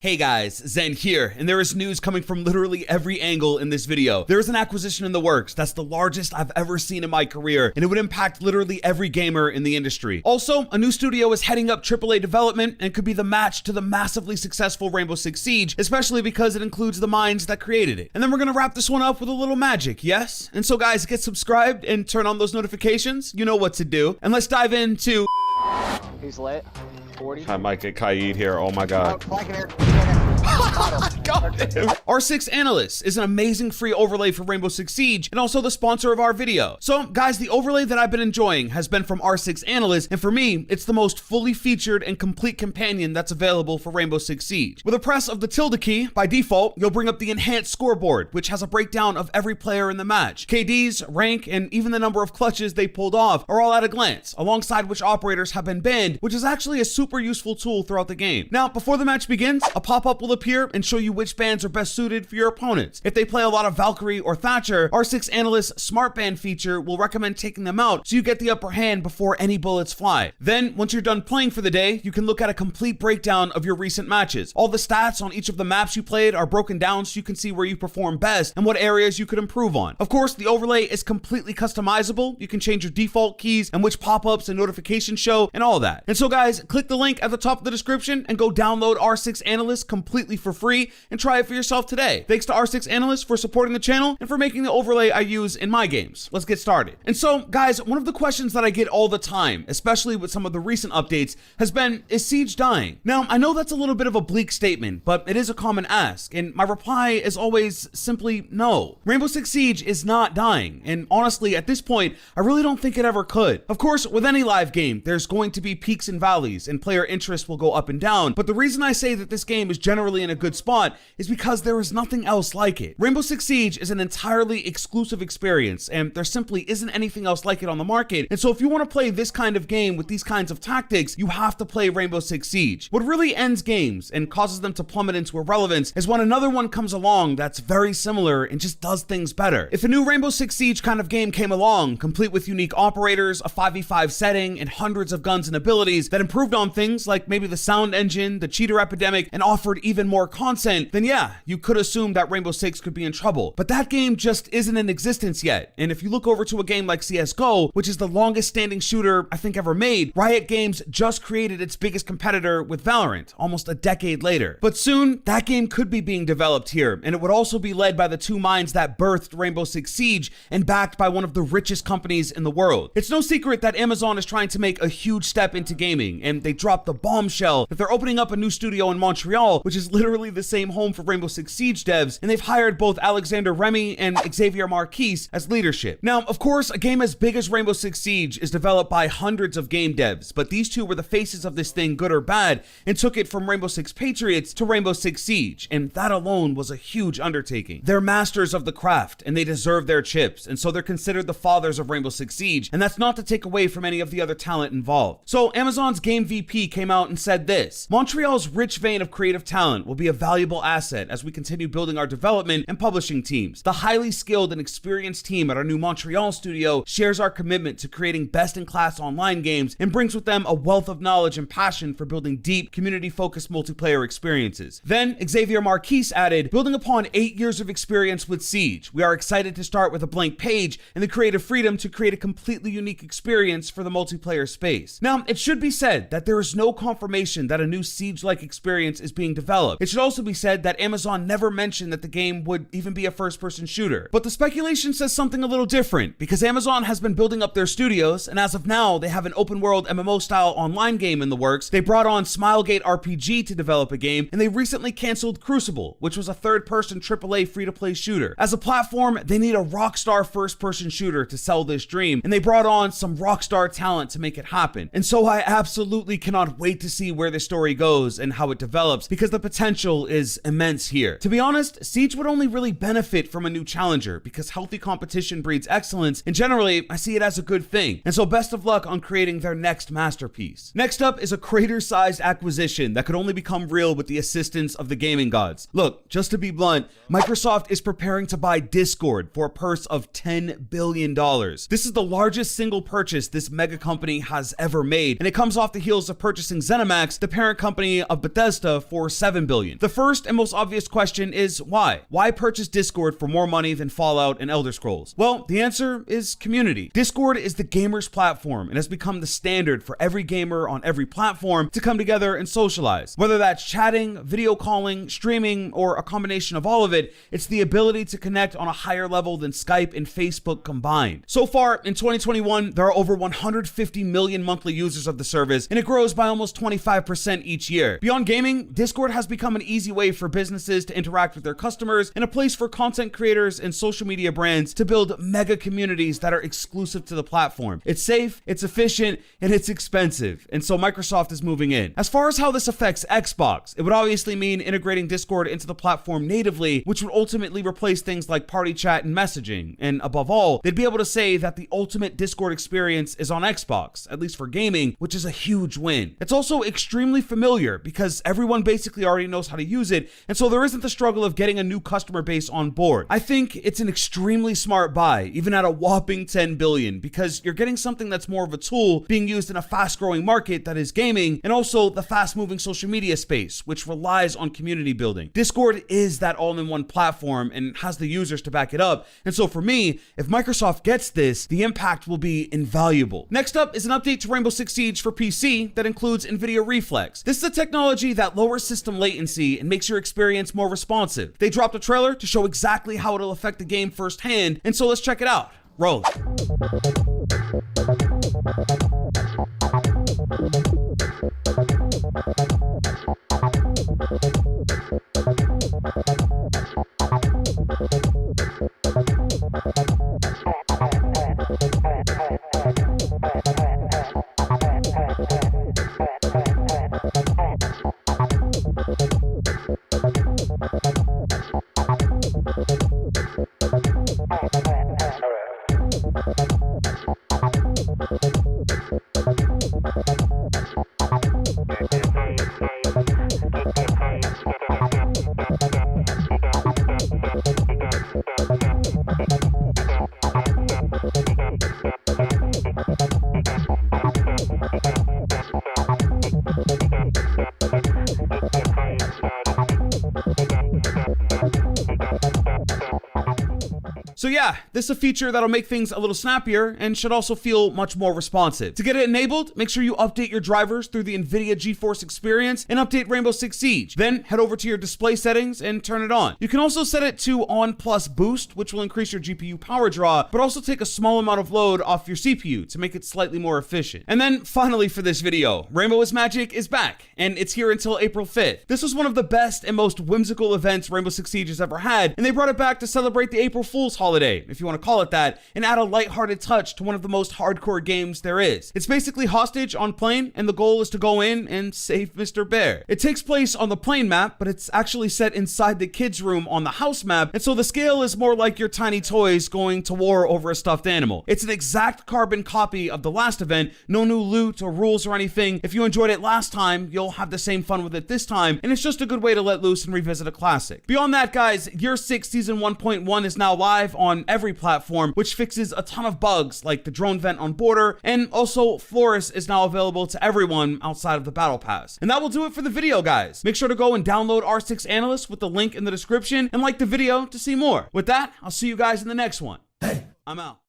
Hey guys, Zen here, and there is news coming from literally every angle in this video. There is an acquisition in the works that's the largest I've ever seen in my career, and it would impact literally every gamer in the industry. Also, a new studio is heading up AAA development and could be the match to the massively successful Rainbow Six Siege, especially because it includes the minds that created it. And then we're gonna wrap this one up with a little magic, yes? And so guys, get subscribed and turn on those notifications. You know what to do. And let's dive into... He's lit. 40. I might get Kaid here, oh my god. Got him. R6 Analyst is an amazing free overlay for Rainbow Six Siege and also the sponsor of our video. So guys, the overlay that I've been enjoying has been from R6 Analyst, and for me, it's the most fully featured and complete companion that's available for Rainbow Six Siege. With a press of the tilde key, by default, you'll bring up the enhanced scoreboard, which has a breakdown of every player in the match. KDs, rank, and even the number of clutches they pulled off are all at a glance, alongside which operators have been banned, which is actually a super useful tool throughout the game. Now, before the match begins, a pop-up will appear and show you which bans are best suited for your opponents. If they play a lot of Valkyrie or Thatcher, R6 Analyst's smart ban feature will recommend taking them out so you get the upper hand before any bullets fly. Then, once you're done playing for the day, you can look at a complete breakdown of your recent matches. All the stats on each of the maps you played are broken down so you can see where you perform best and what areas you could improve on. Of course, the overlay is completely customizable. You can change your default keys and which pop-ups and notifications show and all that. And so guys, click the link at the top of the description and go download R6 Analyst completely for free and try it for yourself today. Thanks to R6 Analyst for supporting the channel and for making the overlay I use in my games. Let's get started. And so guys, one of the questions that I get all the time, especially with some of the recent updates, has been, is Siege dying? Now, I know that's a little bit of a bleak statement, but it is a common ask, and my reply is always simply no. Rainbow Six Siege is not dying, and honestly, at this point, I really don't think it ever could. Of course, with any live game, there's going to be peaks and valleys, and player interest will go up and down, but the reason I say that this game is generally in a good spot is because there is nothing else like it. Rainbow Six Siege is an entirely exclusive experience, and there simply isn't anything else like it on the market, and so if you want to play this kind of game with these kinds of tactics, you have to play Rainbow Six Siege. What really ends games and causes them to plummet into irrelevance is when another one comes along that's very similar and just does things better. If a new Rainbow Six Siege kind of game came along, complete with unique operators, a 5v5 setting, and hundreds of guns and abilities that improved on things like maybe the sound engine, the cheater epidemic, and offered even more content, then yeah, you could assume that Rainbow Six could be in trouble. But that game just isn't in existence yet. And if you look over to a game like CSGO, which is the longest standing shooter I think ever made, Riot Games just created its biggest competitor with Valorant, almost a decade later. But soon, that game could be being developed here, and it would also be led by the two minds that birthed Rainbow Six Siege and backed by one of the richest companies in the world. It's no secret that Amazon is trying to make a huge step into gaming, and they dropped the bombshell that they're opening up a new studio in Montreal, which is literally the same home for Rainbow Six Siege devs, and they've hired both Alexander Remy and Xavier Marquise as leadership. Now, of course, a game as big as Rainbow Six Siege is developed by hundreds of game devs, but these two were the faces of this thing, good or bad, and took it from Rainbow Six Patriots to Rainbow Six Siege, and that alone was a huge undertaking. They're masters of the craft, and they deserve their chips, and so they're considered the fathers of Rainbow Six Siege, and that's not to take away from any of the other talent involved. So Amazon's game VP came out and said this: Montreal's rich vein of creative talent will be a valuable asset as we continue building our development and publishing teams. The highly skilled and experienced team at our new Montreal studio shares our commitment to creating best-in-class online games and brings with them a wealth of knowledge and passion for building deep, community-focused multiplayer experiences. Then, Xavier Marquise added, building upon 8 years of experience with Siege, we are excited to start with a blank page and the creative freedom to create a completely unique experience for the multiplayer space. Now, it should be said that there is no confirmation that a new Siege-like experience is being developed. It should also be said that Amazon never mentioned that the game would even be a first-person shooter. But the speculation says something a little different, because Amazon has been building up their studios, and as of now, they have an open-world MMO-style online game in the works. They brought on Smilegate RPG to develop a game, and they recently canceled Crucible, which was a third-person AAA free-to-play shooter. As a platform, they need a rockstar first-person shooter to sell this dream, and they brought on some rockstar talent to make it happen. And so I absolutely cannot wait to see where this story goes and how it develops, because the potential is immense here. To be honest, Siege would only really benefit from a new challenger, because healthy competition breeds excellence, and generally, I see it as a good thing. And so best of luck on creating their next masterpiece. Next up is a crater-sized acquisition that could only become real with the assistance of the gaming gods. Look, just to be blunt, Microsoft is preparing to buy Discord for a purse of $10 billion. This is the largest single purchase this mega company has ever made, and it comes off the heels of purchasing ZeniMax, the parent company of Bethesda, for $7 billion. billion. The first and most obvious question is why? Why purchase Discord for more money than Fallout and Elder Scrolls? Well, the answer is community. Discord is the gamer's platform and has become the standard for every gamer on every platform to come together and socialize. Whether that's chatting, video calling, streaming, or a combination of all of it, it's the ability to connect on a higher level than Skype and Facebook combined. So far, in 2021, there are over 150 million monthly users of the service, and it grows by almost 25% each year. Beyond gaming, Discord has become an easy way for businesses to interact with their customers and a place for content creators and social media brands to build mega communities that are exclusive to the platform. It's safe, it's efficient, and it's expensive, and so Microsoft is moving in. As far as how this affects Xbox, it would obviously mean integrating Discord into the platform natively, which would ultimately replace things like party chat and messaging, and above all, they'd be able to say that the ultimate Discord experience is on Xbox, at least for gaming, which is a huge win. It's also extremely familiar because everyone basically already knows how to use it, and so there isn't the struggle of getting a new customer base on board. I think it's an extremely smart buy, even at a whopping 10 billion, because you're getting something that's more of a tool being used in a fast-growing market that is gaming, and also the fast-moving social media space, which relies on community building. Discord is that all-in-one platform and has the users to back it up, and so for me, if Microsoft gets this, the impact will be invaluable. Next up is an update to Rainbow Six Siege for PC that includes NVIDIA Reflex. This is a technology that lowers system latency and makes your experience more responsive. They dropped a trailer to show exactly how it'll affect the game firsthand, and so let's check it out. Roll it. So yeah, this is a feature that'll make things a little snappier and should also feel much more responsive. To get it enabled, make sure you update your drivers through the NVIDIA GeForce Experience and update Rainbow Six Siege. Then head over to your display settings and turn it on. You can also set it to on plus boost, which will increase your GPU power draw, but also take a small amount of load off your CPU to make it slightly more efficient. And then finally for this video, Rainbow is Magic is back, and it's here until April 5th. This was one of the best and most whimsical events Rainbow Six Siege has ever had, and they brought it back to celebrate the April Fool's holiday, if you want to call it that, and add a lighthearted touch to one of the most hardcore games there is. It's basically Hostage on plane, and the goal is to go in and save Mr. Bear. It takes place on the plane map, but it's actually set inside the kids' room on the house map, and so the scale is more like your tiny toys going to war over a stuffed animal. It's an exact carbon copy of the last event, no new loot or rules or anything. If you enjoyed it last time, you'll have the same fun with it this time, and it's just a good way to let loose and revisit a classic. Beyond that, guys, Year 6 Season 1.1 is now live on every platform, which fixes a ton of bugs like the drone vent on border, and also Flores is now available to everyone outside of the battle pass. And that will do it for the video, guys. Make sure to go and download R6 Analyst with the link in the description and like the video to see more. With that, I'll see you guys in the next one. Hey, I'm out.